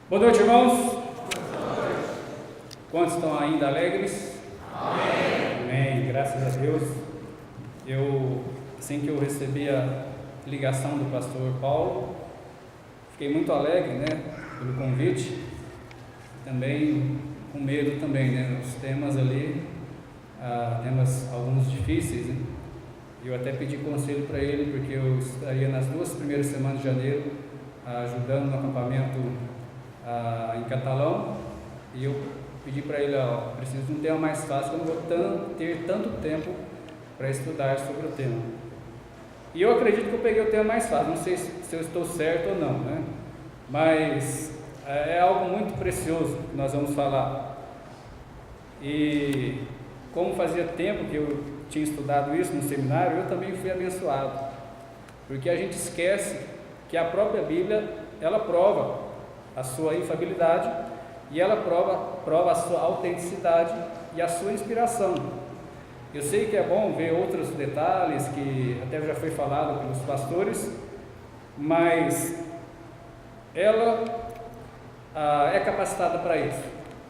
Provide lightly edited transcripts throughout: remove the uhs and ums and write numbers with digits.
Boa noite, irmãos. Quantos estão ainda alegres? Amém. Amém, graças a Deus. Assim que eu recebi a ligação do pastor Paulo, fiquei muito alegre, pelo convite. Também com medo também, os temas ali, temas alguns difíceis, Eu até pedi conselho para ele, porque eu estaria nas 2 primeiras semanas de janeiro ajudando no acampamento em Catalão, e eu pedi para ele, preciso de um tema mais fácil, eu não vou ter tanto tempo para estudar sobre o tema. E eu acredito que eu peguei o tema mais fácil, não sei se eu estou certo ou não, mas é algo muito precioso que nós vamos falar. E como fazia tempo que eu tinha estudado isso no seminário, eu também fui abençoado, porque a gente esquece que a própria Bíblia, ela prova a sua infalibilidade e ela prova a sua autenticidade e a sua inspiração. Eu sei que é bom ver outros detalhes que até já foi falado pelos pastores, mas ela é capacitada para isso.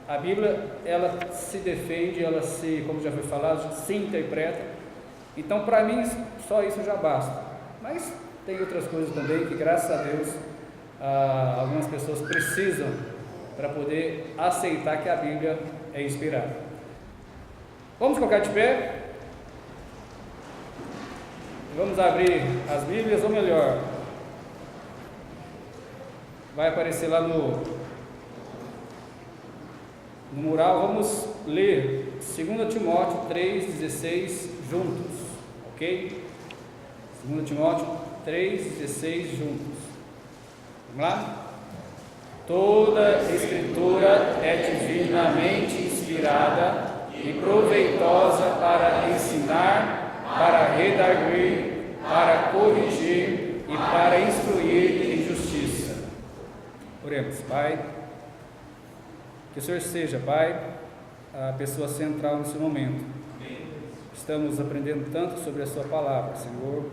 A Bíblia, ela se defende, como já foi falado, se interpreta. Então, para mim, só isso já basta. Mas tem outras coisas também que, graças a Deus, algumas pessoas precisam para poder aceitar que a Bíblia é inspirada. Vamos colocar de pé. Vamos abrir as Bíblias, ou melhor, vai aparecer lá no mural. Vamos ler 2 Timóteo 3,16 juntos, ok? 2 Timóteo 3,16 juntos. Vamos lá? Toda Escritura é divinamente inspirada e proveitosa para ensinar, para redarguir, para corrigir e para instruir em justiça. Oremos. Pai, que o Senhor seja, Pai, a pessoa central nesse momento. Estamos aprendendo tanto sobre a Sua palavra, Senhor.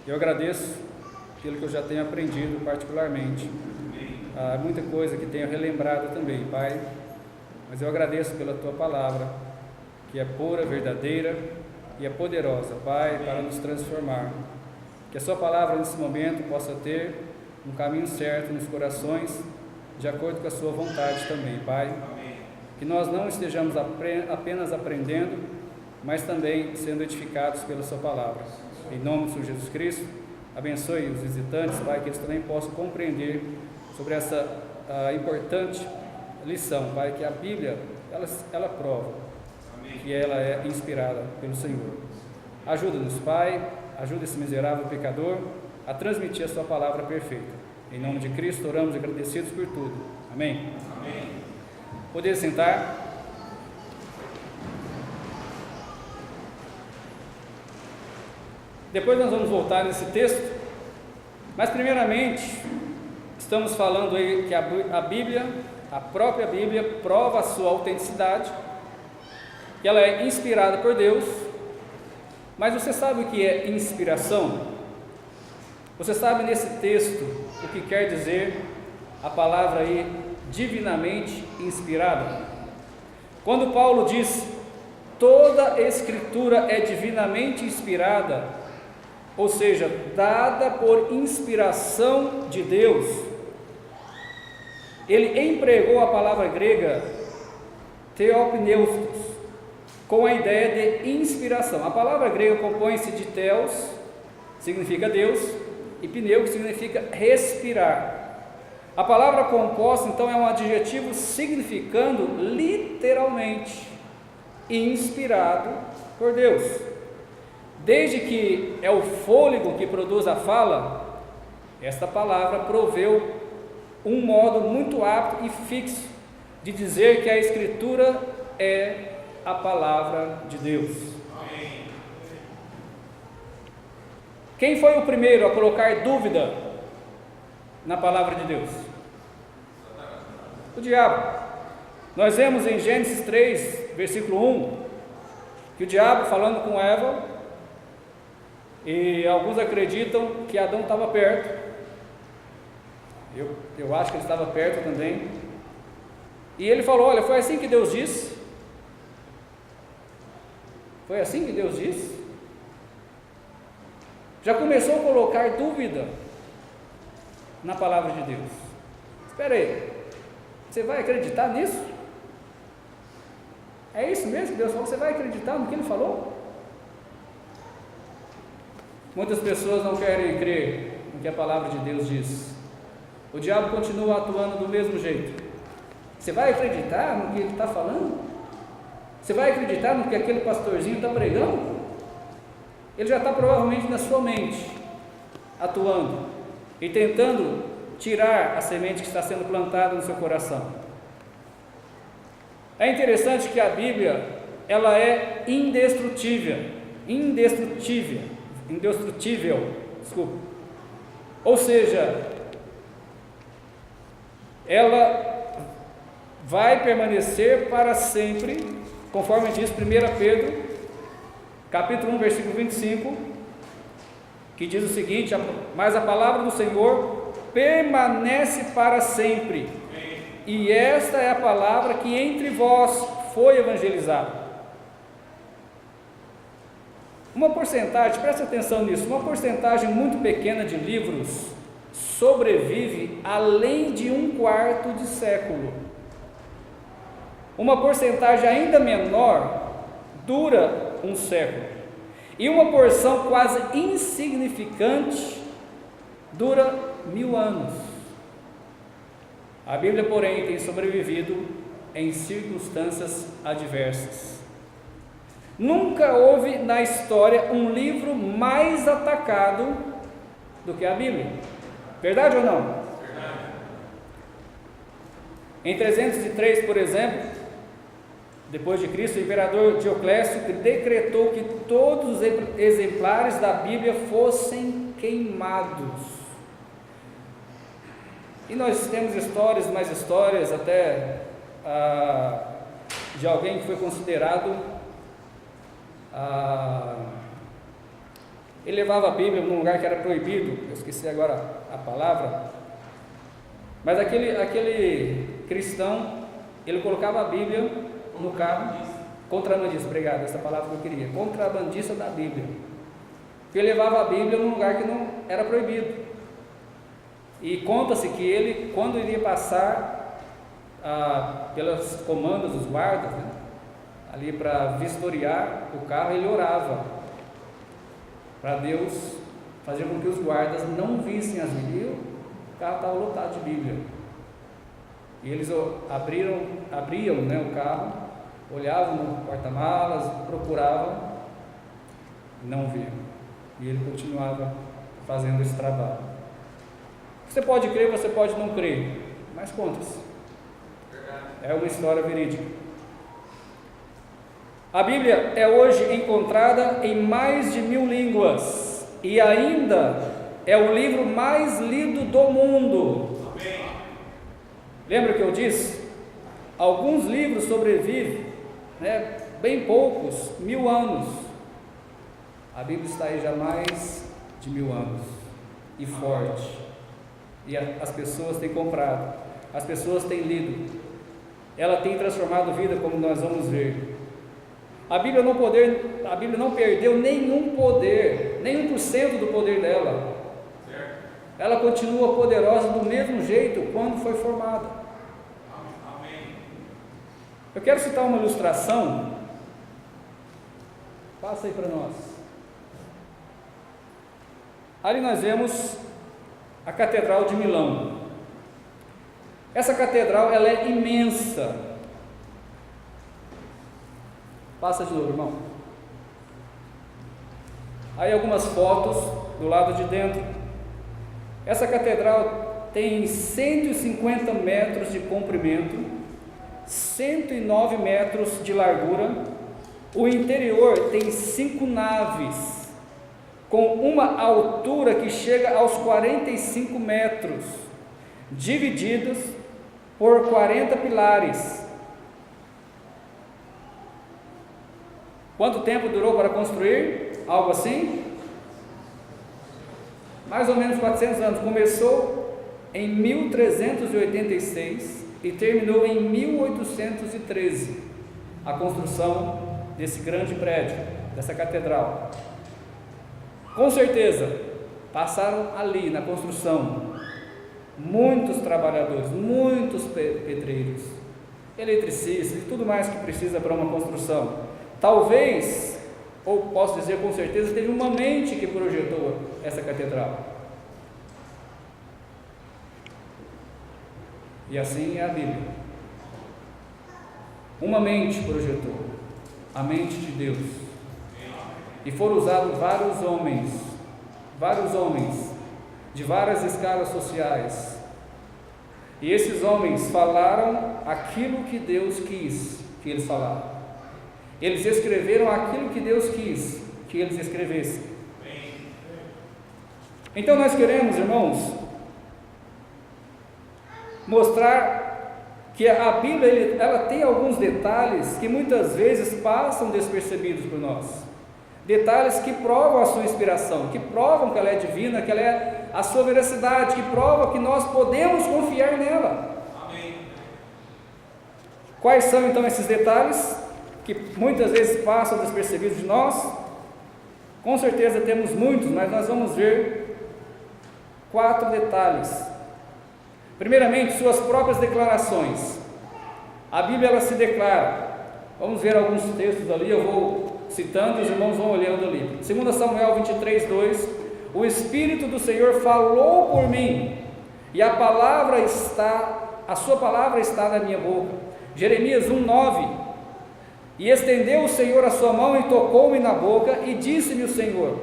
Eu agradeço pelo que eu já tenho aprendido particularmente. Há muita coisa que tenho relembrado também, Pai, mas eu agradeço pela Tua palavra, que é pura, verdadeira e é poderosa, Pai, para nos transformar. Que a Sua palavra nesse momento possa ter um caminho certo nos corações, de acordo com a Sua vontade também, Pai. Que nós não estejamos apenas aprendendo, mas também sendo edificados pela Sua palavra. Em nome do Senhor Jesus Cristo, abençoe os visitantes, Pai, que eles também possam compreender sobre essa importante lição, Pai, que a Bíblia, ela prova que ela é inspirada pelo Senhor. Ajuda-nos, Pai, ajuda esse miserável pecador a transmitir a Sua palavra perfeita. Em nome de Cristo, oramos agradecidos por tudo. Amém? Amém. Poder sentar. Depois nós vamos voltar nesse texto, mas primeiramente estamos falando aí que a Bíblia, a própria Bíblia, prova a sua autenticidade, que ela é inspirada por Deus. Mas você sabe o que é inspiração? Você sabe nesse texto o que quer dizer a palavra aí, divinamente inspirada? Quando Paulo diz, toda Escritura é divinamente inspirada, ou seja, dada por inspiração de Deus, ele empregou a palavra grega theopneustos, com a ideia de inspiração. A palavra grega compõe-se de theos, significa Deus, e pneu, que significa respirar. A palavra composta, então, é um adjetivo significando literalmente inspirado por Deus. Desde que é o fôlego que produz a fala, esta palavra proveu um modo muito apto e fixo de dizer que a Escritura é a palavra de Deus. Amém. Quem foi o primeiro a colocar dúvida na palavra de Deus? O diabo. Nós vemos em Gênesis 3, versículo 1, que o diabo falando com Eva, e alguns acreditam que Adão estava perto, Eu acho que ele estava perto também. E ele falou: olha, foi assim que Deus disse? Foi assim que Deus disse? Já começou a colocar dúvida na palavra de Deus. Espera aí, você vai acreditar nisso? É isso mesmo que Deus falou? Você vai acreditar no que Ele falou? Muitas pessoas não querem crer no que a palavra de Deus diz. O diabo continua atuando do mesmo jeito. Você vai acreditar no que ele está falando? Você vai acreditar no que aquele pastorzinho está pregando? Ele já está provavelmente na sua mente, atuando e tentando tirar a semente que está sendo plantada no seu coração. É interessante que a Bíblia, ela é indestrutível, desculpa. Ou seja, ela vai permanecer para sempre, conforme diz 1 Pedro, capítulo 1, versículo 25, que diz o seguinte: mas a palavra do Senhor permanece para sempre, e esta é a palavra que entre vós foi evangelizada. Uma porcentagem, preste atenção nisso, uma porcentagem muito pequena de livros sobrevive além de 1/4 de século. Uma porcentagem ainda menor dura 1 século. E uma porção quase insignificante dura 1000 anos. A Bíblia, porém, tem sobrevivido em circunstâncias adversas. Nunca houve na história um livro mais atacado do que a Bíblia. Verdade ou não? Verdade. Em 303, por exemplo, depois de Cristo, o imperador Dioclésio decretou que todos os exemplares da Bíblia fossem queimados. E nós temos mais histórias até de alguém que foi considerado, ele levava a Bíblia num lugar que era proibido, eu esqueci agora a palavra, mas aquele cristão, ele colocava a Bíblia no carro, contrabandista, obrigado, essa palavra que eu queria, contrabandista da Bíblia, porque ele levava a Bíblia num lugar que não era proibido. E conta-se que ele, quando iria passar pelas comandas dos guardas, né, ali para vistoriar o carro, ele orava para Deus fazer com que os guardas não vissem as Bíblias. O carro estava lotado de Bíblia. E eles abriam, né, o carro, olhavam no porta-malas, procuravam, não viam. E ele continuava fazendo esse trabalho. Você pode crer, você pode não crer, mas conta-se. É uma história verídica. A Bíblia é hoje encontrada em mais de 1000 línguas e ainda é o livro mais lido do mundo. Amém. Lembra que eu disse? Alguns livros sobrevivem, né, bem poucos, 1000 anos. A Bíblia está aí já há mais de 1000 anos e forte. E as pessoas têm comprado, as pessoas têm lido, ela tem transformado vida, como nós vamos ver. A Bíblia não perdeu nenhum poder, nem 1% do poder dela. Ela continua poderosa do mesmo jeito quando foi formada. Amém. Eu quero citar uma ilustração. Passa aí para nós. Ali nós vemos a Catedral de Milão. Essa catedral, ela é imensa. Passa de novo, irmão. Aí algumas fotos do lado de dentro. Essa catedral tem 150 metros de comprimento, 109 metros de largura. O interior tem 5 naves, com uma altura que chega aos 45 metros, divididos por 40 pilares. Quanto tempo durou para construir? Algo assim? Mais ou menos 400 anos. Começou em 1386 e terminou em 1813 a construção desse grande prédio, dessa catedral. Com certeza, passaram ali na construção muitos trabalhadores, muitos pedreiros, eletricistas e tudo mais que precisa para uma construção. Talvez, ou posso dizer com certeza, teve uma mente que projetou essa catedral. E assim é a Bíblia. Uma mente projetou, a mente de Deus. E foram usados vários homens de várias escalas sociais. E esses homens falaram aquilo que Deus quis que eles falaram. Eles escreveram aquilo que Deus quis que eles escrevessem. Então nós queremos, irmãos, mostrar que a Bíblia ela tem alguns detalhes que muitas vezes passam despercebidos por nós. Detalhes que provam a sua inspiração, que provam que ela é divina, que ela é a sua veracidade, que provam que nós podemos confiar nela. Amém. Quais são então esses detalhes que muitas vezes passam despercebidos de nós? Com certeza temos muitos, mas nós vamos ver 4 detalhes. Primeiramente, suas próprias declarações. A Bíblia ela se declara. Vamos ver alguns textos ali, eu vou citando e os irmãos vão olhando ali. 2 Samuel 23, 2: o Espírito do Senhor falou por mim, e a sua palavra está na minha boca. Jeremias 1, 9: e estendeu o Senhor a sua mão e tocou-me na boca, e disse-me o Senhor: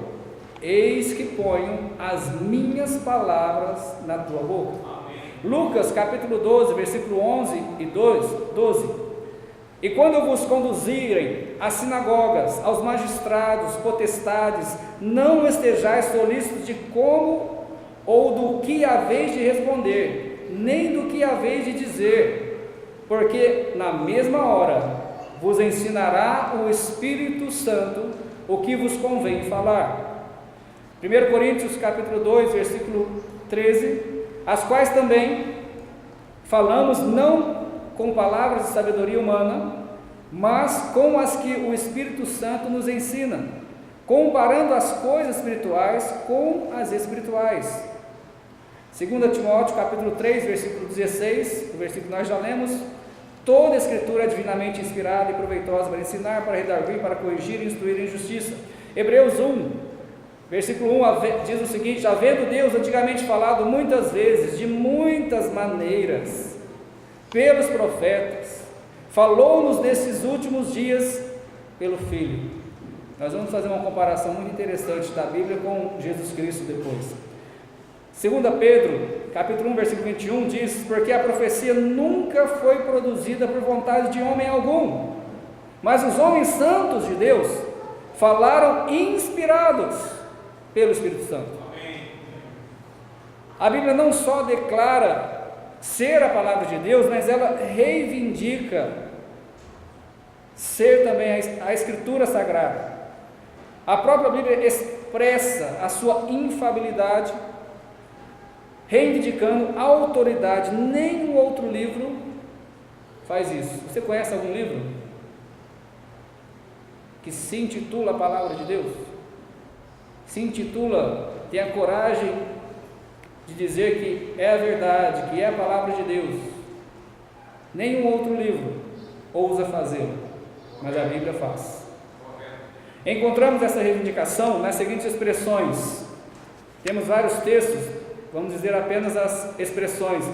eis que ponho as minhas palavras na tua boca. Amém. Lucas capítulo 12, versículo 11 e 12: e quando vos conduzirem às sinagogas, aos magistrados, potestades, não estejais solícitos de como ou do que haveis de responder, nem do que haveis de dizer, porque na mesma hora vos ensinará o Espírito Santo o que vos convém falar. 1 Coríntios capítulo 2, versículo 13: as quais também falamos não com palavras de sabedoria humana, mas com as que o Espírito Santo nos ensina, comparando as coisas espirituais com as espirituais. 2 Timóteo capítulo 3, versículo 16, o versículo que nós já lemos: toda a Escritura é divinamente inspirada e proveitosa para ensinar, para redarguir, para corrigir e instruir em justiça. Hebreus 1, versículo 1 diz o seguinte: havendo Deus antigamente falado muitas vezes, de muitas maneiras, pelos profetas, falou-nos nesses últimos dias pelo Filho. Nós vamos fazer uma comparação muito interessante da Bíblia com Jesus Cristo depois. 2 Pedro, capítulo 1, versículo 21, diz: porque a profecia nunca foi produzida por vontade de homem algum, mas os homens santos de Deus falaram inspirados pelo Espírito Santo. A Bíblia não só declara ser a palavra de Deus, mas ela reivindica ser também a Escritura Sagrada. A própria Bíblia expressa a sua infalibilidade, reivindicando a autoridade. Nenhum outro livro faz isso. Você conhece algum livro que se intitula a palavra de Deus? Se intitula, tem a coragem de dizer que é a verdade, que é a palavra de Deus? Nenhum outro livro ousa fazê-lo, mas a Bíblia faz. Encontramos essa reivindicação nas seguintes expressões. Temos vários textos, vamos dizer apenas as expressões.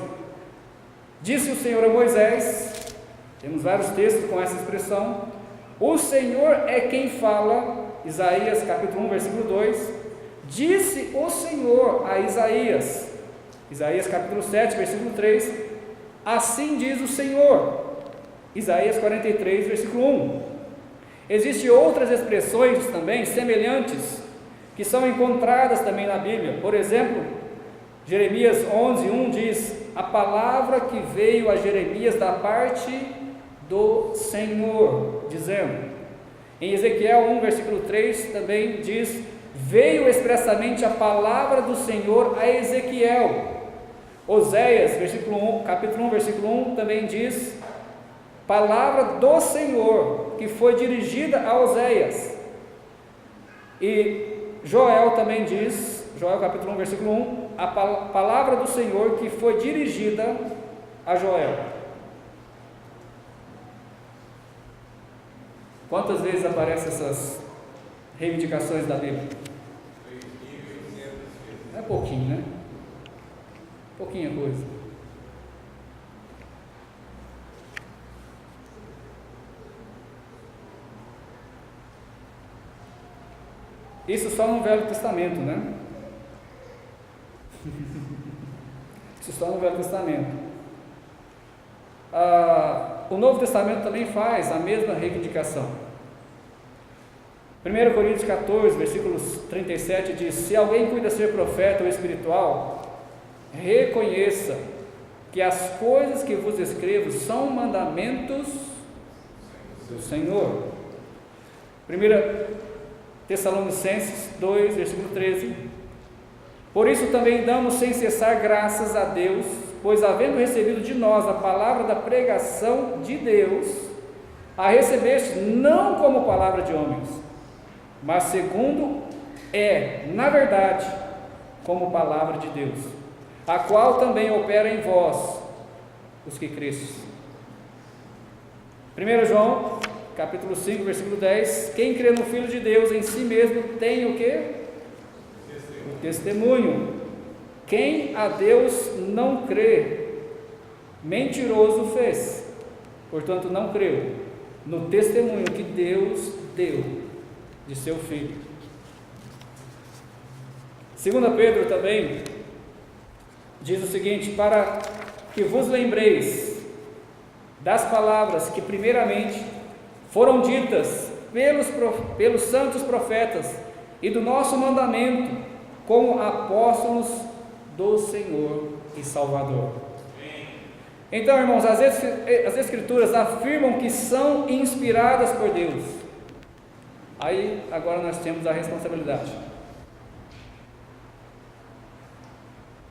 Disse o Senhor a Moisés, temos vários textos com essa expressão. O Senhor é quem fala, Isaías capítulo 1, versículo 2. Disse o Senhor a Isaías, Isaías capítulo 7, versículo 3, assim diz o Senhor, Isaías 43, versículo 1. Existem outras expressões também semelhantes, que são encontradas também na Bíblia. Por exemplo, Jeremias 11, 1 diz: a palavra que veio a Jeremias da parte do Senhor, dizendo. Em Ezequiel 1, versículo 3 também diz: veio expressamente a palavra do Senhor a Ezequiel, Oséias, capítulo 1, versículo 1, também diz: palavra do Senhor, que foi dirigida a Oséias. E Joel também diz, Joel capítulo 1, versículo 1, a palavra do Senhor que foi dirigida a Joel. Quantas vezes aparecem essas reivindicações da Bíblia? É pouquinho, né? Pouquinha coisa. Isso só no Velho Testamento, né? Isso só no Velho Testamento. O Novo Testamento também faz a mesma reivindicação. 1 Coríntios 14, versículos 37 diz: se alguém cuida ser profeta ou espiritual, reconheça que as coisas que vos escrevo são mandamentos do Senhor. 1 Tessalonicenses 2, versículo 13: por isso também damos sem cessar graças a Deus, pois havendo recebido de nós a palavra da pregação de Deus, a recebeste não como palavra de homens, mas segundo na verdade, como palavra de Deus, a qual também opera em vós, os que cresces. 1 João, capítulo 5, versículo 10: quem crê no Filho de Deus em si mesmo tem o quê? O testemunho. Quem a Deus não crê, mentiroso fez, portanto não creu no testemunho que Deus deu de seu Filho. 2 Pedro também diz o seguinte: para que vos lembreis das palavras que primeiramente foram ditas pelos santos profetas e do nosso mandamento como apóstolos do Senhor e Salvador. Então, irmãos, as Escrituras afirmam que são inspiradas por Deus. Aí, agora nós temos a responsabilidade.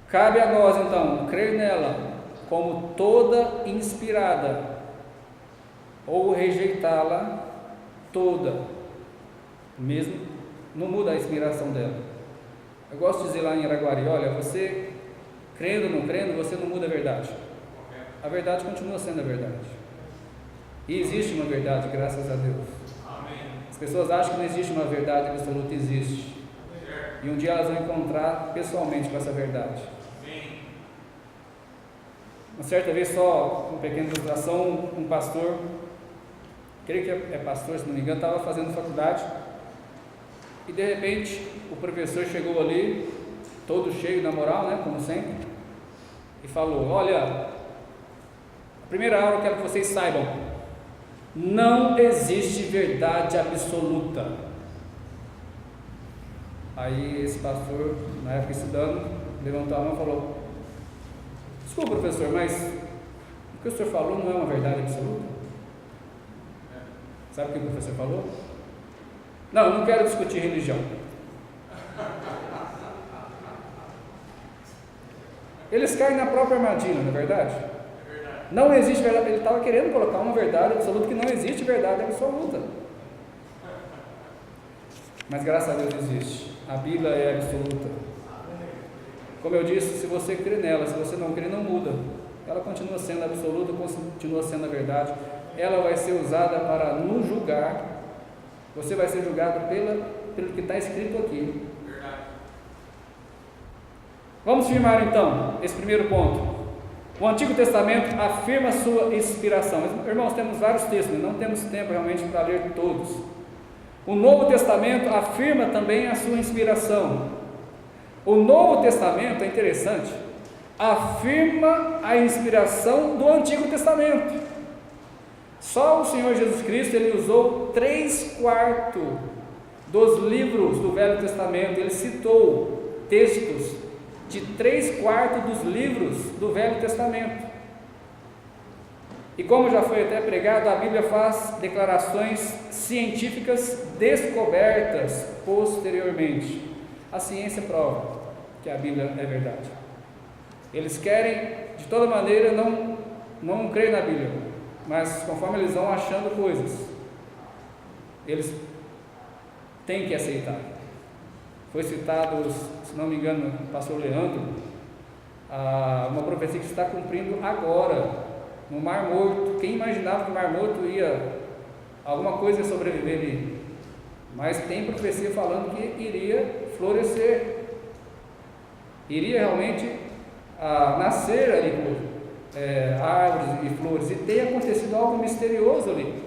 Cabe a nós, então, crer nela como toda inspirada, ou rejeitá-la toda, mesmo não muda a inspiração dela. Eu gosto de dizer lá em Araguari: olha, você crendo ou não crendo, você não muda a verdade. A verdade continua sendo a verdade. E existe uma verdade, graças a Deus. As pessoas acham que não existe uma verdade absoluta, existe. E um dia elas vão encontrar pessoalmente com essa verdade. Uma certa vez, só uma pequena ilustração, um pastor, creio que é pastor, se não me engano, estava fazendo faculdade, e de repente o professor chegou ali, todo cheio na moral, né, como sempre, e falou: olha, a primeira aula eu quero que vocês saibam, não existe verdade absoluta. Aí esse pastor, na época estudando, levantou a mão e falou: desculpa, professor, mas o que o senhor falou não é uma verdade absoluta? Sabe o que o professor falou? Não, eu não quero discutir religião. Eles caem na própria armadilha, não é verdade? Não existe verdade. Ele estava querendo colocar uma verdade absoluta, que não existe verdade absoluta. Mas graças a Deus existe. A Bíblia é absoluta. Como eu disse, se você crê nela, se você não crê, não muda. Ela continua sendo absoluta, continua sendo a verdade. Ela vai ser usada para nos julgar. Você vai ser julgado pelo que está escrito aqui. Vamos firmar então esse primeiro ponto. O Antigo Testamento afirma sua inspiração. Mas, irmãos, temos vários textos, não temos tempo realmente para ler todos. O Novo Testamento afirma também a sua inspiração. O Novo Testamento, é interessante, afirma a inspiração do Antigo Testamento. Só o Senhor Jesus Cristo, ele usou 3/4 dos livros do Velho Testamento. Ele citou textos de 3/4 dos livros do Velho Testamento. E como já foi até pregado, a Bíblia faz declarações científicas descobertas posteriormente. A ciência prova que a Bíblia é verdade. Eles querem, de toda maneira, não crer na Bíblia, mas conforme eles vão achando coisas, eles têm que aceitar. Foi citado, se não me engano, o pastor Leandro, uma profecia que se está cumprindo agora, no Mar Morto. Quem imaginava que o Mar Morto alguma coisa ia sobreviver ali? Mas tem profecia falando que iria florescer, iria realmente nascer ali árvores e flores, e tem acontecido algo misterioso ali.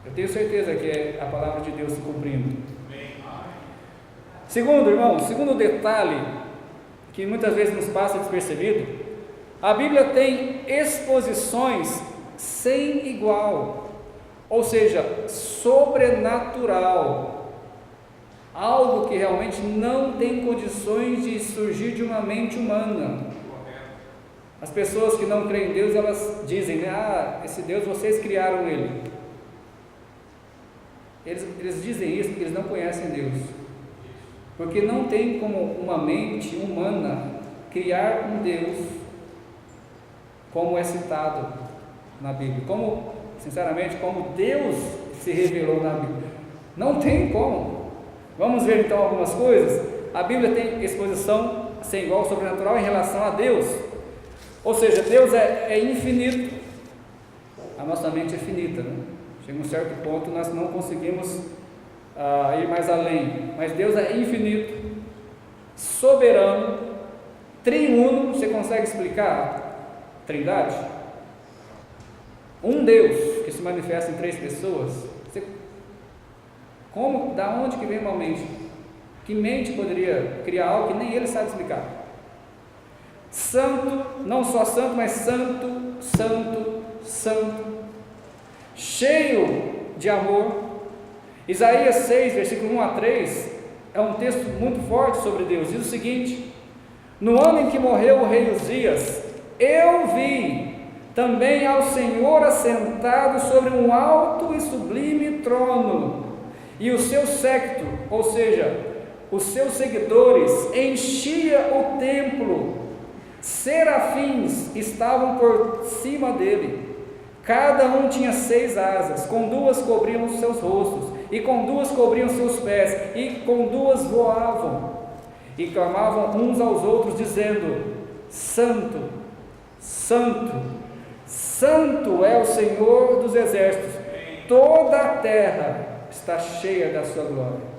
Eu tenho certeza que é a palavra de Deus se cumprindo. Segundo detalhe, que muitas vezes nos passa despercebido, a Bíblia tem exposições sem igual, ou seja, sobrenatural, algo que realmente não tem condições de surgir de uma mente humana. As pessoas que não creem em Deus, elas dizem, né? Esse Deus, vocês criaram ele. Eles dizem isso porque eles não conhecem Deus, porque não tem como uma mente humana criar um Deus como é citado na Bíblia, sinceramente, como Deus se revelou na Bíblia. Não tem como. Vamos ver então algumas coisas. A Bíblia tem exposição sem igual sobrenatural em relação a Deus, ou seja, Deus é infinito, a nossa mente é finita, né? Chega um certo ponto, nós não conseguimos ir mais além, mas Deus é infinito, soberano, triuno. Você consegue explicar a Trindade? Um Deus que se manifesta em 3 pessoas. Da onde que vem uma mente? Que mente poderia criar algo que nem ele sabe explicar? Santo, não só santo, mas santo, santo, santo, cheio de amor. Isaías 6, versículo 1 a 3, é um texto muito forte sobre Deus. Diz o seguinte: no ano em que morreu o rei Uzias, eu vi também ao Senhor assentado sobre um alto e sublime trono, e o seu séquito, ou seja, os seus seguidores, enchia o templo. Serafins estavam por cima dele, cada um tinha 6 asas, com 2 cobriam os seus rostos, e com 2 cobriam seus pés, e com 2 voavam, e clamavam uns aos outros, dizendo: Santo, Santo, Santo é o Senhor dos exércitos, toda a terra está cheia da sua glória.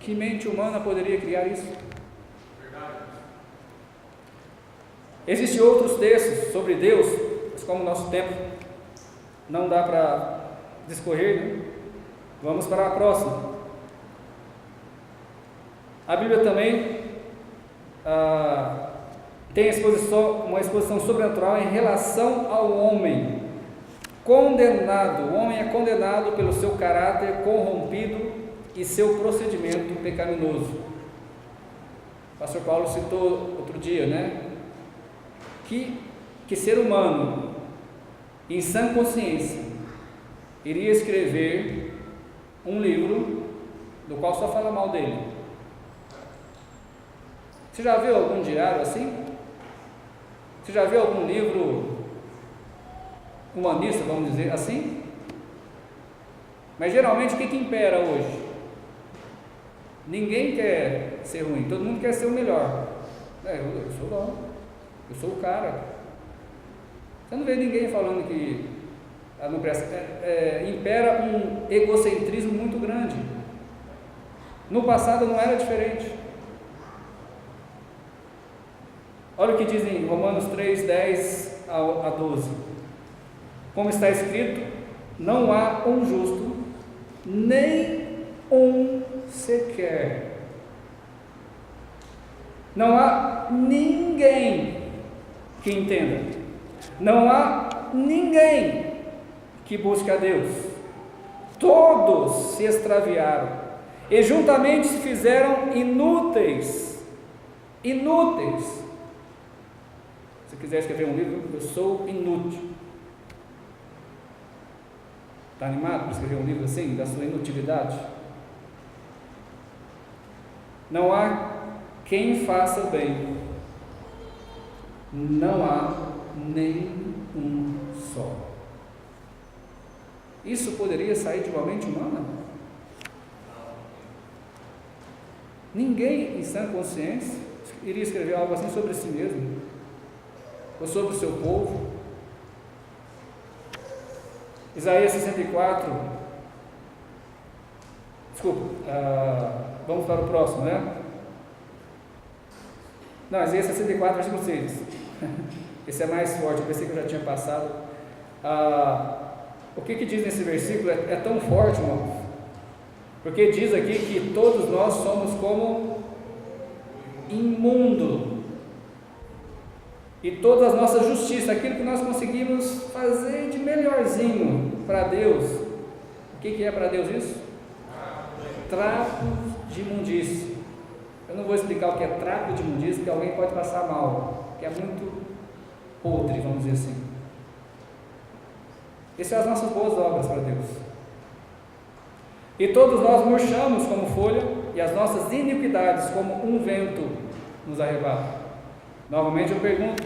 Que mente humana poderia criar isso? Existem outros textos sobre Deus, mas como o nosso tempo não dá para discorrer, né? Vamos para a próxima. A Bíblia também tem uma exposição sobrenatural em relação ao homem condenado. O homem é condenado pelo seu caráter corrompido e seu procedimento pecaminoso. O pastor Paulo citou outro dia, né? Que ser humano, em sã consciência, iria escrever um livro do qual só fala mal dele. Você já viu algum diário assim? Você já viu algum livro humanista, vamos dizer assim? Mas geralmente o que impera hoje? Ninguém quer ser ruim, todo mundo quer ser o melhor. Eu sou bom, eu sou o cara. Você não vê ninguém falando que não presta. Impera um egocentrismo muito grande. No passado não era diferente. Olha o que diz em Romanos 3, 10 a 12. Como está escrito: não há um justo, nem um sequer. Não há ninguém que entenda. Não há ninguém que busque a Deus. Todos se extraviaram e juntamente se fizeram inúteis. Inúteis. Se quiser escrever um livro, eu sou inútil. Está animado para escrever um livro assim, da sua inutilidade? Não há quem faça o bem, Não há nem um só. Isso poderia sair de uma mente humana? Ninguém em sã consciência iria escrever algo assim sobre si mesmo, ou sobre o seu povo. Isaías 64, vamos para o próximo, né? Não, Isaías 64, versículo 6. Esse é mais forte, eu pensei que eu já tinha passado. O que diz nesse versículo é tão forte, irmãos, porque diz aqui que todos nós somos como imundo, e toda a nossa justiça, aquilo que nós conseguimos fazer de melhorzinho para Deus, o que é para Deus isso? Trapos de imundícia. Eu não vou explicar o que é trapo de imundícia, porque alguém pode passar mal, que é muito podre, vamos dizer assim. Essas são as nossas boas obras para Deus. E todos nós murchamos como folha, e as nossas iniquidades como um vento nos arrebata. Novamente eu pergunto: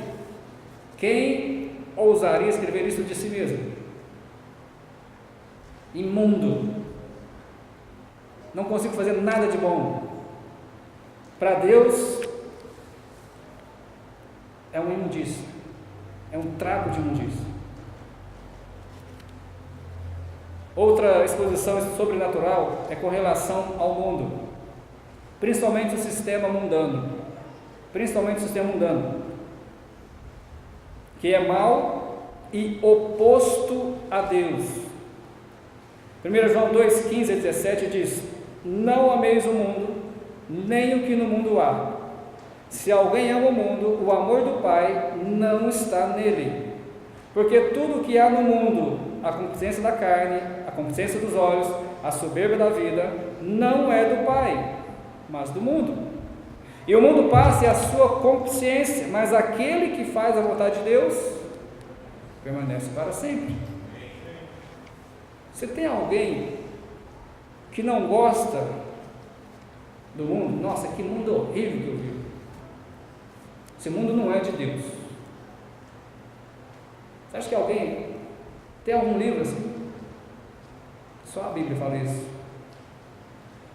quem ousaria escrever isso de si mesmo? Imundo, não consigo fazer nada de bom. Para Deus é um imundício, é um trapo de imundício. Outra exposição sobrenatural é com relação ao mundo, principalmente o sistema mundano, que é mau e oposto a Deus. 1 João 2, 15 a 17 diz: não ameis o mundo, nem o que no mundo há. Se alguém ama o mundo, o amor do Pai não está nele. Porque tudo o que há no mundo, a concupiscência da carne, a concupiscência dos olhos, a soberba da vida, não é do Pai, mas do mundo. E o mundo passa e a sua concupiscência, mas aquele que faz a vontade de Deus permanece para sempre. Você tem alguém que não gosta do mundo? Nossa, que mundo horrível que eu vivo. Esse mundo não é de Deus. Você acha que alguém tem algum livro assim? Só a Bíblia fala isso.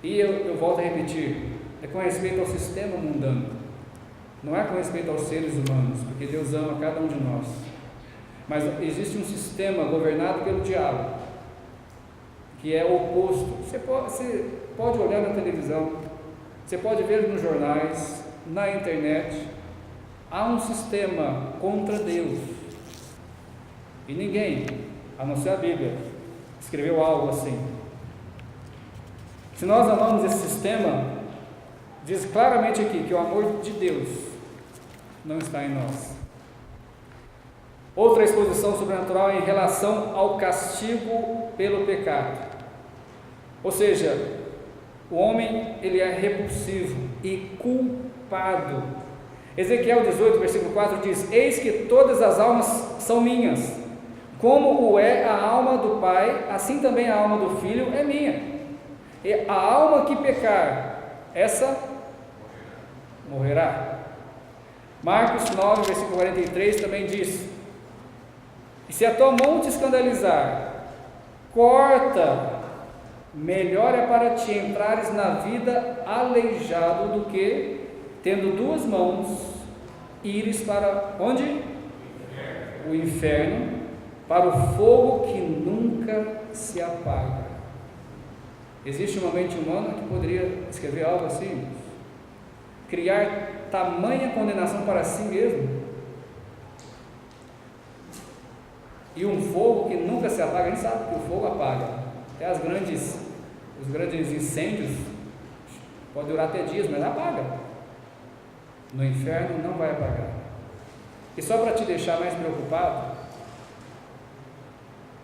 E eu volto a repetir: é com respeito ao sistema mundano, não é com respeito aos seres humanos, porque Deus ama cada um de nós. Mas existe um sistema governado pelo diabo, que é oposto. Você pode olhar na televisão, você pode ver nos jornais, na internet. Há um sistema contra Deus, e ninguém, a não ser a Bíblia, escreveu algo assim. Se nós amamos esse sistema, diz claramente aqui que o amor de Deus não está em nós. Outra exposição sobrenatural é em relação ao castigo pelo pecado. Ou seja, o homem, ele é repulsivo e culpado. Ezequiel 18, versículo 4 diz: eis que todas as almas são minhas, como o é a alma do Pai, assim também a alma do Filho é minha. E a alma que pecar, essa morrerá. Marcos 9, versículo 43 também diz: e se a tua mão te escandalizar, corta, melhor é para ti entrares na vida aleijado do que, tendo duas mãos, ires para onde? O inferno, para o fogo que nunca se apaga. Existe uma mente humana que poderia escrever algo assim? Criar tamanha condenação para si mesmo? E um fogo que nunca se apaga. A gente sabe que o fogo apaga. Até os grandes incêndios podem durar até dias, mas apaga. No inferno não vai apagar. E só para te deixar mais preocupado,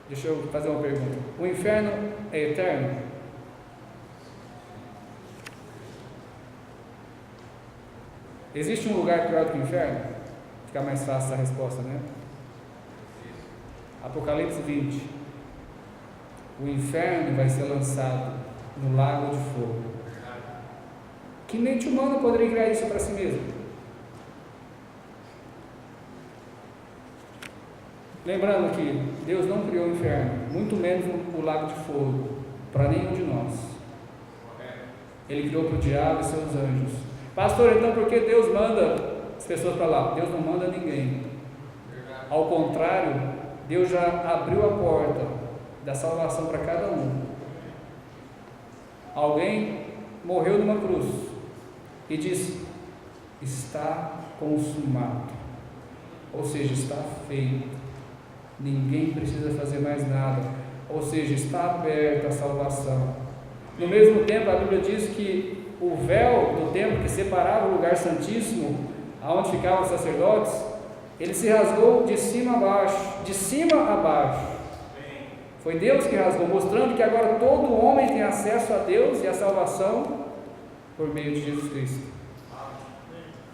deixa eu fazer uma pergunta: o inferno é eterno? Existe um lugar pior do que o inferno? Fica mais fácil essa resposta, né? Apocalipse 20: o inferno vai ser lançado no lago de fogo. Que mente humana poderia criar isso para si mesmo? Lembrando que Deus não criou o inferno, muito menos o lago de fogo, para nenhum de nós. Ele criou para o diabo e seus anjos. Pastor, então por que Deus manda as pessoas para lá? Deus não manda ninguém. Ao contrário, Deus já abriu a porta da salvação para cada um. Alguém morreu numa cruz e disse: está consumado, ou seja, está feito, ninguém precisa fazer mais nada, ou seja, está aberta a salvação. No mesmo tempo, a Bíblia diz que o véu do templo que separava o lugar santíssimo, aonde ficavam os sacerdotes, ele se rasgou de cima a baixo. Foi Deus que rasgou, mostrando que agora todo homem tem acesso a Deus e a salvação por meio de Jesus Cristo.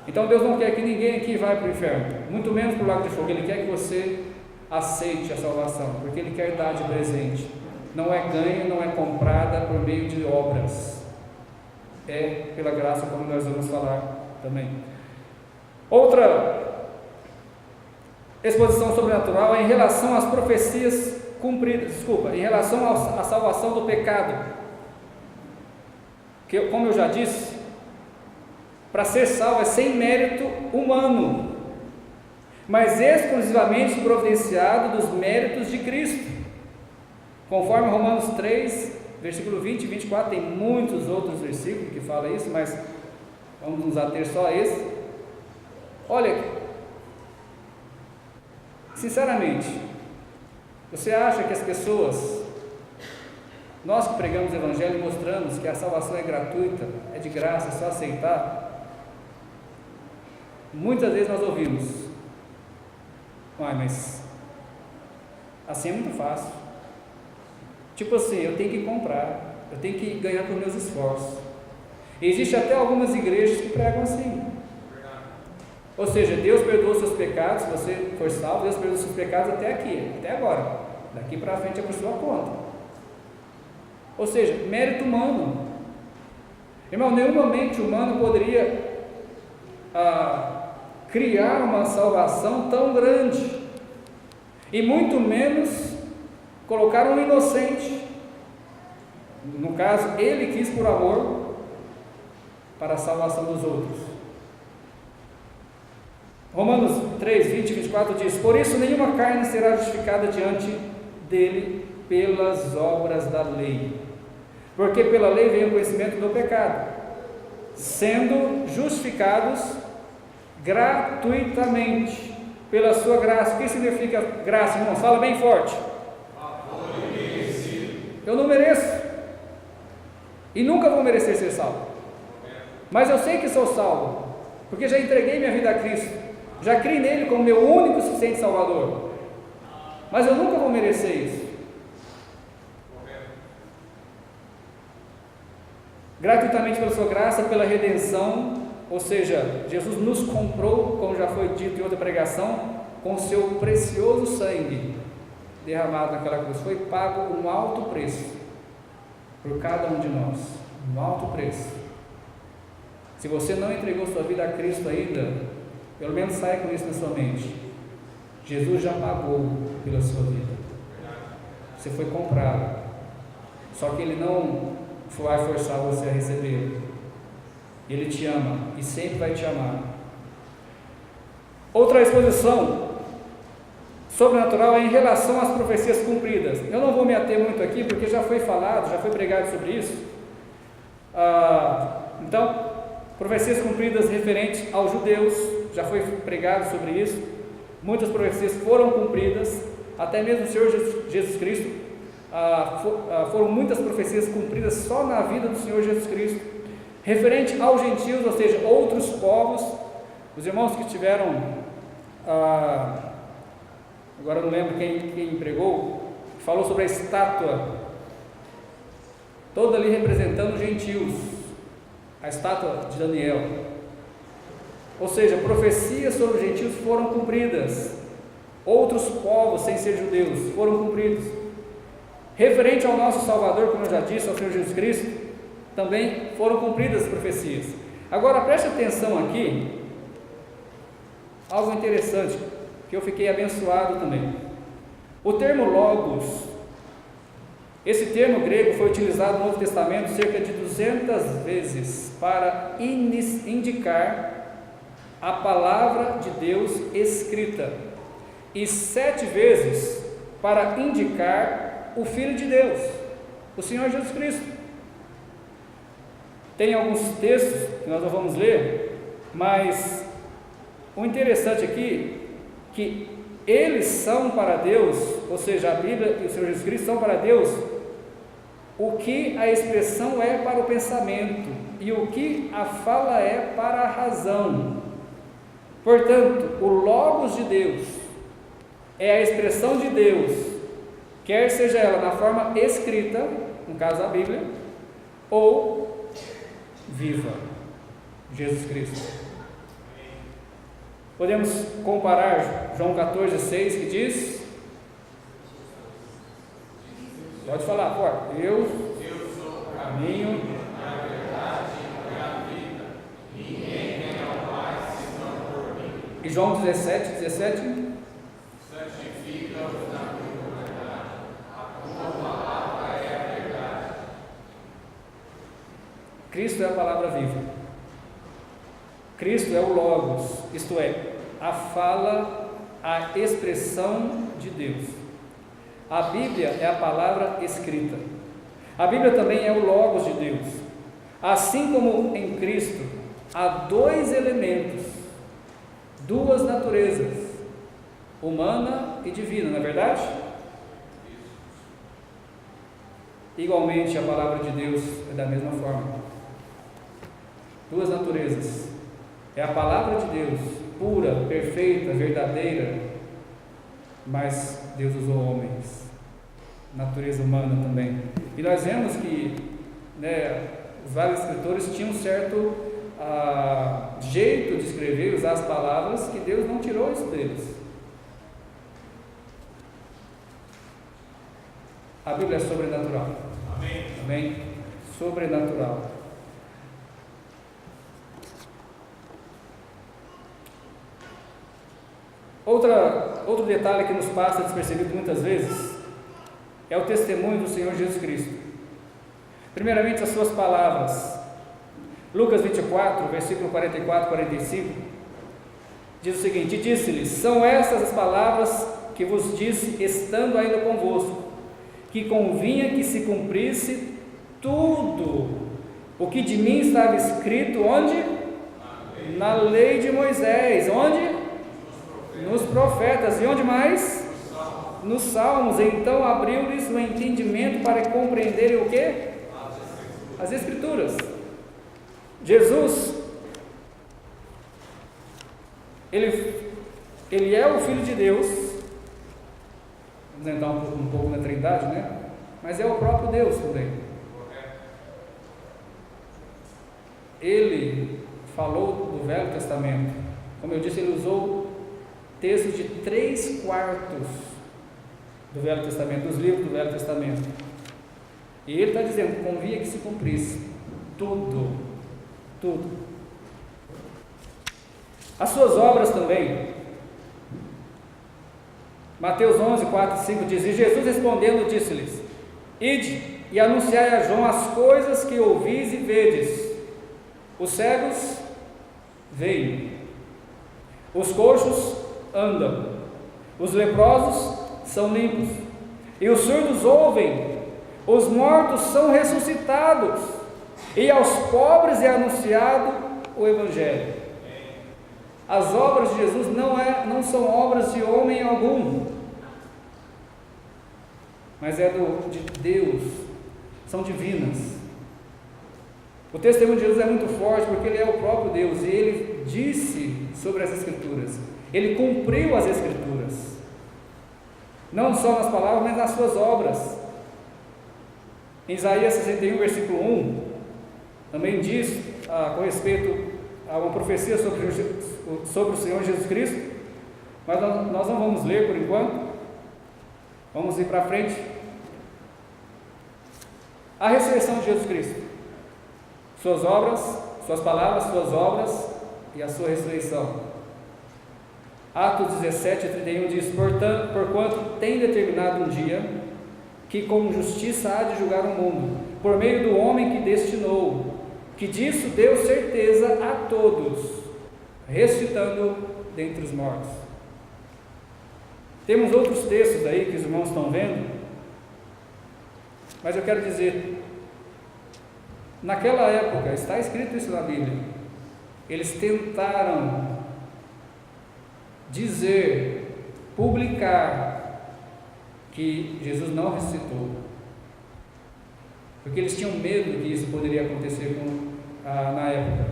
Então Deus não quer que ninguém aqui vá para o inferno, muito menos para o lago de fogo. Ele quer que você aceite a salvação, porque Ele quer dar de presente. Não é ganha, não é comprada por meio de obras, é pela graça, como nós vamos falar também. Outra exposição sobrenatural é em relação às profecias cumpridas, em relação à salvação do pecado, que, como eu já disse, para ser salvo é sem mérito humano, mas exclusivamente providenciado dos méritos de Cristo, conforme Romanos 3, versículo 20 e 24, tem muitos outros versículos que falam isso, mas vamos nos ater só a esse. Olha, sinceramente, você acha que as pessoas, nós que pregamos o Evangelho e mostramos que a salvação é gratuita, é de graça, é só aceitar, muitas vezes nós ouvimos: mas assim é muito fácil, tipo assim, eu tenho que comprar, eu tenho que ganhar por meus esforços. E existe até algumas igrejas que pregam assim, ou seja, Deus perdoa seus pecados, se você for salvo, Deus perdoa seus pecados até aqui, até agora, daqui para frente é por sua conta. Ou seja, mérito humano. Irmão, nenhuma mente humana poderia criar uma salvação tão grande, e muito menos colocar um inocente. No caso, Ele quis por amor para a salvação dos outros. Romanos 3, 20 e 24 diz: por isso nenhuma carne será justificada diante dele pelas obras da lei, porque pela lei vem o conhecimento do pecado, sendo justificados gratuitamente pela sua graça. O que significa graça, irmãos? Fala bem forte. Eu não mereço e nunca vou merecer ser salvo, mas eu sei que sou salvo, porque já entreguei minha vida a Cristo, já criei nele como meu único e suficiente Salvador, mas eu nunca vou merecer isso. Gratuitamente pela sua graça, pela redenção, ou seja, Jesus nos comprou, como já foi dito em outra pregação, com o seu precioso sangue derramado naquela cruz. Foi pago um alto preço por cada um de nós, um alto preço. Se você não entregou sua vida a Cristo ainda, pelo menos saia com isso na sua mente: Jesus já pagou pela sua vida, você foi comprado, só que Ele não vai forçar você a receber. Ele te ama e sempre vai te amar. Outra exposição sobrenatural é em relação às profecias cumpridas. Eu não vou me ater muito aqui, porque já foi falado, já foi pregado sobre isso. Então, profecias cumpridas referentes aos judeus, já foi pregado sobre isso. Muitas profecias foram cumpridas, até mesmo o Senhor Jesus Cristo, foram muitas profecias cumpridas só na vida do Senhor Jesus Cristo. Referente aos gentios, ou seja, outros povos, os irmãos que tiveram, agora eu não lembro quem pregou, falou sobre a estátua, toda ali representando os gentios, a estátua de Daniel. Ou seja, profecias sobre os gentios foram cumpridas, outros povos sem ser judeus foram cumpridos. Referente ao nosso Salvador, como eu já disse, ao Senhor Jesus Cristo, também foram cumpridas as profecias. Agora preste atenção aqui, algo interessante, que eu fiquei abençoado também. O termo logos, esse termo grego foi utilizado no Novo Testamento cerca de 200 vezes para indicar a palavra de Deus escrita e 7 vezes para indicar o Filho de Deus, o Senhor Jesus Cristo. Tem alguns textos que nós não vamos ler, mas o interessante aqui é que eles são para Deus, ou seja, a Bíblia e o Senhor Jesus Cristo são para Deus o que a expressão é para o pensamento e o que a fala é para a razão. Portanto, o Logos de Deus é a expressão de Deus, quer seja ela na forma escrita, no caso a Bíblia, ou viva, Jesus Cristo. Podemos comparar João 14,6 que diz, pode falar, forte, eu sou o caminho, a verdade e a vida, ninguém vem ao Pai senão por mim. E João 17, santifica-os na tua verdade, a tua palavra é a verdade. Cristo é a palavra viva. Cristo é o Logos, isto é, a fala, a expressão de Deus. A Bíblia é a palavra escrita. A Bíblia também é o Logos de Deus. Assim como em Cristo há 2 elementos, 2 naturezas, humana e divina, não é verdade? Igualmente a palavra de Deus é da mesma forma. 2 naturezas. É a palavra de Deus, pura, perfeita, verdadeira, mas Deus usou homens, natureza humana também. E nós vemos que os vários escritores tinham um certo jeito de escrever, usar as palavras, que Deus não tirou isso deles. A Bíblia é sobrenatural. Amém? Amém? Sobrenatural. Outro detalhe que nos passa despercebido muitas vezes é o testemunho do Senhor Jesus Cristo. Primeiramente, as suas palavras. Lucas 24, versículo 44 e 45, diz o seguinte: disse-lhes, são estas as palavras que vos disse, estando ainda convosco, que convinha que se cumprisse tudo o que de mim estava escrito, onde? Na lei de Moisés. Onde? Nos profetas. E onde mais? Nos Salmos. Então abriu-lhes o entendimento para compreenderem o quê? As Escrituras. Jesus, ele é o Filho de Deus. Vamos entrar um pouco na Trindade, né? Mas é o próprio Deus também. Ele falou do Velho Testamento. Como eu disse, ele usou textos de 3/4 do Velho Testamento, dos livros do Velho Testamento. E ele está dizendo, convinha que se cumprisse tudo. As suas obras também. Mateus 11, 4 e 5 diz, e Jesus respondendo disse-lhes, ide e anunciai a João as coisas que ouvis e vedes. Os cegos veem, os coxos andam, os leprosos são limpos, e os surdos ouvem, os mortos são ressuscitados, e aos pobres é anunciado o Evangelho. As obras de Jesus não são obras de homem algum, mas de Deus, são divinas. O testemunho de Jesus é muito forte porque ele é o próprio Deus e ele disse sobre as Escrituras, ele cumpriu as Escrituras, não só nas palavras, mas nas suas obras. Em Isaías 61, versículo 1, também diz com respeito a uma profecia sobre o Senhor Jesus Cristo, mas nós não vamos ler por enquanto, vamos ir para frente. A ressurreição de Jesus Cristo, suas obras, suas palavras, suas obras e a sua ressurreição. Atos 17, 31 diz: porquanto tem determinado um dia que com justiça há de julgar o mundo, por meio do homem que destinou, que disso deu certeza a todos, ressuscitando dentre os mortos. Temos outros textos aí que os irmãos estão vendo, mas eu quero dizer, naquela época, está escrito isso na Bíblia, eles tentaram dizer, publicar que Jesus não ressuscitou, porque eles tinham medo que isso poderia acontecer na época.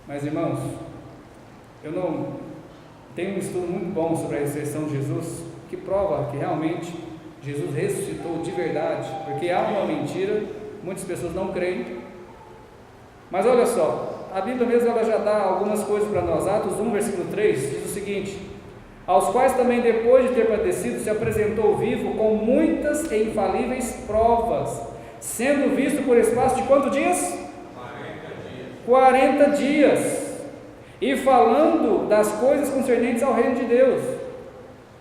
Mas irmãos, eu não tenho um estudo muito bom sobre a ressurreição de Jesus, que prova que realmente Jesus ressuscitou de verdade, porque há uma mentira, muitas pessoas não creem. Mas olha só, a Bíblia mesmo ela já dá algumas coisas para nós. Atos 1, versículo 3 diz o seguinte: aos quais também depois de ter padecido se apresentou vivo com muitas e infalíveis provas, sendo visto por espaço de quantos dias? 40 dias, e falando das coisas concernentes ao reino de Deus.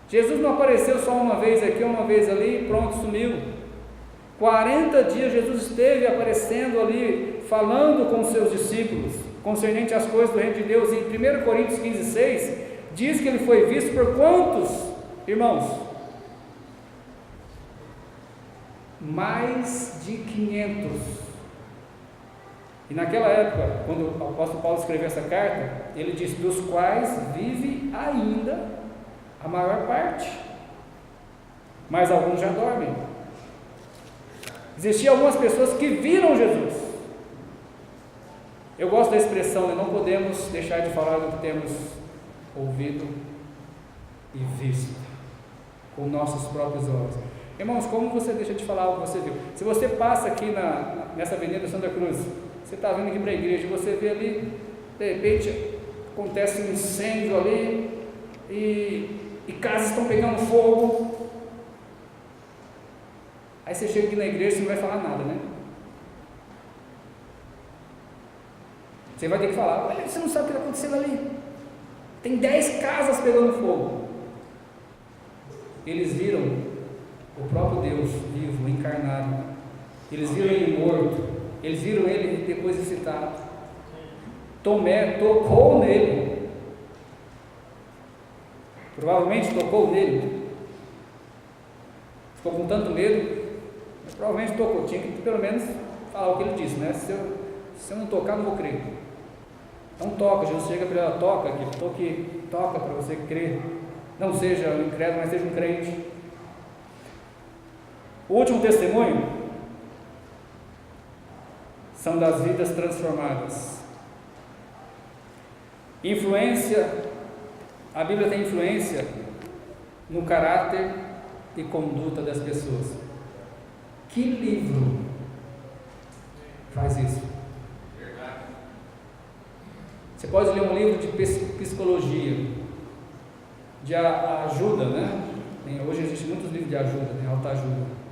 Jesus não apareceu só uma vez aqui, uma vez ali, pronto, sumiu. 40 dias Jesus esteve aparecendo ali, falando com os seus discípulos, concernente às coisas do reino de Deus. Em 1 Coríntios 15, 6, diz que ele foi visto por quantos, irmãos? Mais de 500. E naquela época, quando o apóstolo Paulo escreveu essa carta, ele diz: dos quais vive ainda a maior parte, mas alguns já dormem. Existiam algumas pessoas que viram Jesus. Eu gosto da expressão, né? Não podemos deixar de falar do que temos ouvido e visto com nossos próprios olhos. Irmãos, como você deixa de falar o que você viu? Se você passa aqui nessa avenida Santa Cruz, você está vindo aqui para a igreja, você vê ali, de repente acontece um incêndio ali e casas estão pegando fogo. Aí você chega aqui na igreja e não vai falar nada, né? Você vai ter que falar: olha, você não sabe o que está acontecendo ali, tem 10 casas pegando fogo. Eles viram o próprio Deus vivo, encarnado. Eles viram ele morto. Eles viram ele depois ressuscitado. Tomé tocou nele. Provavelmente tocou nele. Ficou com tanto medo, mas provavelmente tocou. Tinha que pelo menos falar o que ele disse, né? Se eu não tocar, não vou crer. Então toca. Jesus chega para ela: toca aqui, toca para você crer. Não seja um incrédulo, mas seja um crente. O último testemunho são das vidas transformadas. Influência, a Bíblia tem influência no caráter e conduta das pessoas. Que livro faz isso? Você pode ler um livro de psicologia, de ajuda, né? Hoje existem muitos livros de ajuda, autoajuda.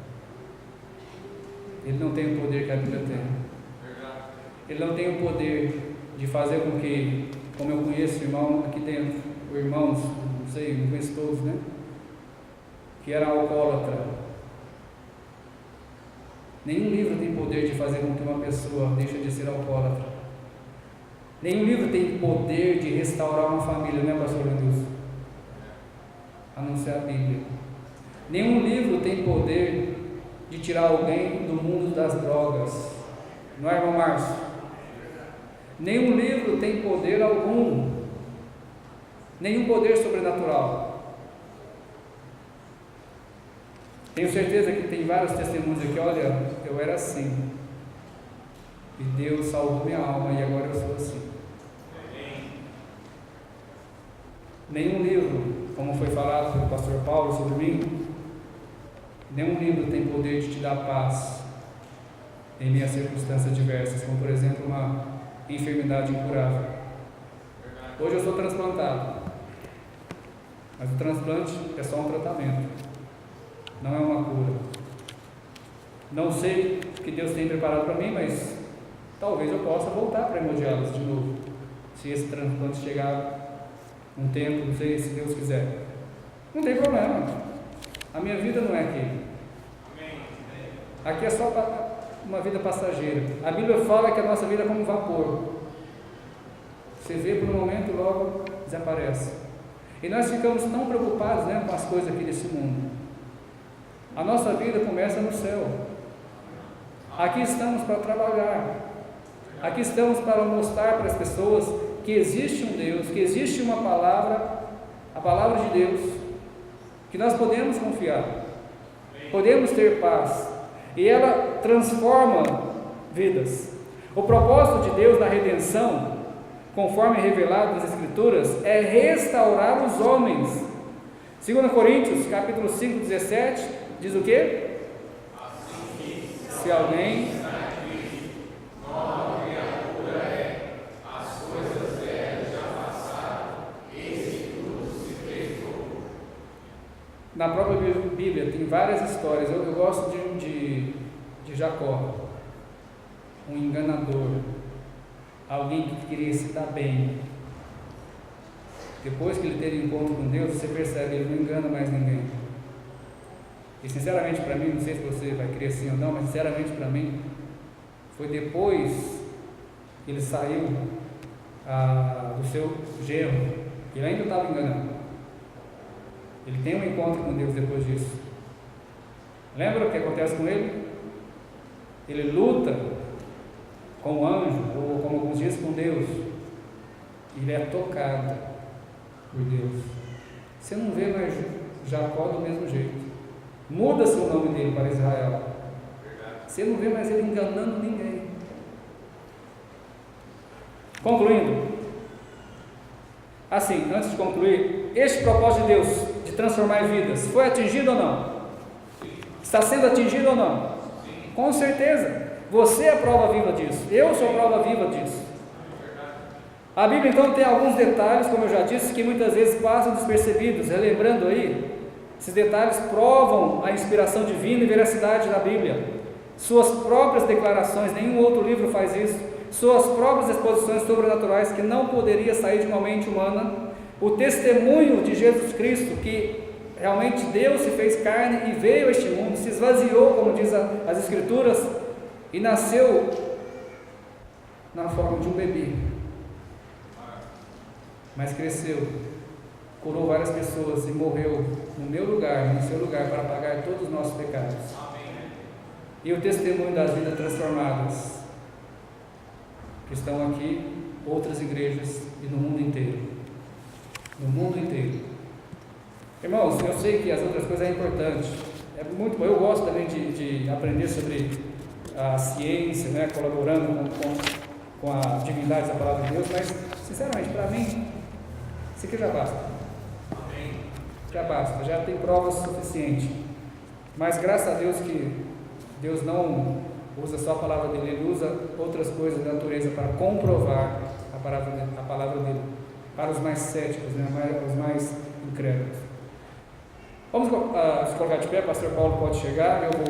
Ele não tem o poder que a Bíblia tem. Ele não tem o poder de fazer com que, como eu conheço irmão aqui dentro, irmãos, não sei, não conheço todos, né? Que era alcoólatra. Nenhum livro tem poder de fazer com que uma pessoa deixe de ser alcoólatra. Nenhum livro tem poder de restaurar uma família, né, pastor Deus? A não ser a Bíblia. Nenhum livro tem poder de tirar alguém do mundo das drogas, não é, irmão Márcio? Nenhum livro tem poder algum, nenhum poder sobrenatural. Tenho certeza que tem vários testemunhos aqui: olha, eu era assim, e Deus salvou minha alma, e agora eu sou assim. Nenhum livro, como foi falado pelo pastor Paulo sobre mim, nenhum livro tem poder de te dar paz em minhas circunstâncias diversas, como por exemplo uma enfermidade incurável. Hoje eu sou transplantado, mas o transplante é só um tratamento, não é uma cura. Não sei o que Deus tem preparado para mim, mas talvez eu possa voltar para hemodiálise de novo, se esse transplante chegar um tempo, não sei, se Deus quiser. Não tem problema. A minha vida não é aqui. Aqui é só uma vida passageira. A Bíblia fala que a nossa vida é como um vapor. Você vê por um momento e logo desaparece. E nós ficamos tão preocupados, né, com as coisas aqui desse mundo. A nossa vida começa no céu. Aqui estamos para trabalhar. Aqui estamos para mostrar para as pessoas que existe um Deus, que existe uma palavra, a palavra de Deus, que nós podemos confiar, podemos ter paz, e ela transforma vidas. O propósito de Deus na redenção, conforme revelado nas Escrituras, é restaurar os homens. 2 Coríntios, capítulo 5, 17, diz o quê? Se alguém na própria Bíblia tem várias histórias. Eu gosto de Jacó, um enganador, alguém que queria se dar bem. Depois que ele teve encontro com Deus, você percebe que ele não engana mais ninguém. E sinceramente para mim, não sei se você vai crer sim ou não, mas sinceramente para mim, foi depois que ele saiu do seu genro, ele ainda estava enganando. Ele tem um encontro com Deus depois disso. Lembra o que acontece com ele? Ele luta com o anjo, ou como alguns dizem, com Deus. Ele é tocado por Deus. Você não vê mais Jacó do mesmo jeito. Muda-se o nome dele para Israel. Você não vê mais ele enganando ninguém. Concluindo, assim, antes de concluir, este propósito de Deus de transformar vidas foi atingido ou não? Está sendo atingido ou não? Com certeza. Você é a prova viva disso. Eu sou a prova viva disso. A Bíblia então tem alguns detalhes, como eu já disse, que muitas vezes passam despercebidos. Relembrando aí, esses detalhes provam a inspiração divina e veracidade da Bíblia. Suas próprias declarações, nenhum outro livro faz isso. Suas próprias exposições sobrenaturais que não poderia sair de uma mente humana. O testemunho de Jesus Cristo, que realmente Deus se fez carne e veio a este mundo, se esvaziou, como diz as Escrituras, e nasceu na forma de um bebê, mas cresceu, curou várias pessoas e morreu no meu lugar, no seu lugar, para pagar todos os nossos pecados. E o testemunho das vidas transformadas que estão aqui, outras igrejas e no mundo inteiro. No mundo inteiro. Irmãos, eu sei que as outras coisas é importante, é muito bom. Eu gosto também de aprender sobre a ciência, né, colaborando com a divindade da palavra de Deus, mas sinceramente para mim isso aqui já basta. Já basta, já tem provas suficientes. Mas graças a Deus que Deus não usa só a palavra dele, ele usa outras coisas da natureza para comprovar a palavra dele, para os mais céticos, né, os mais incrédulos. Vamos se colocar de pé, pastor Paulo pode chegar, eu vou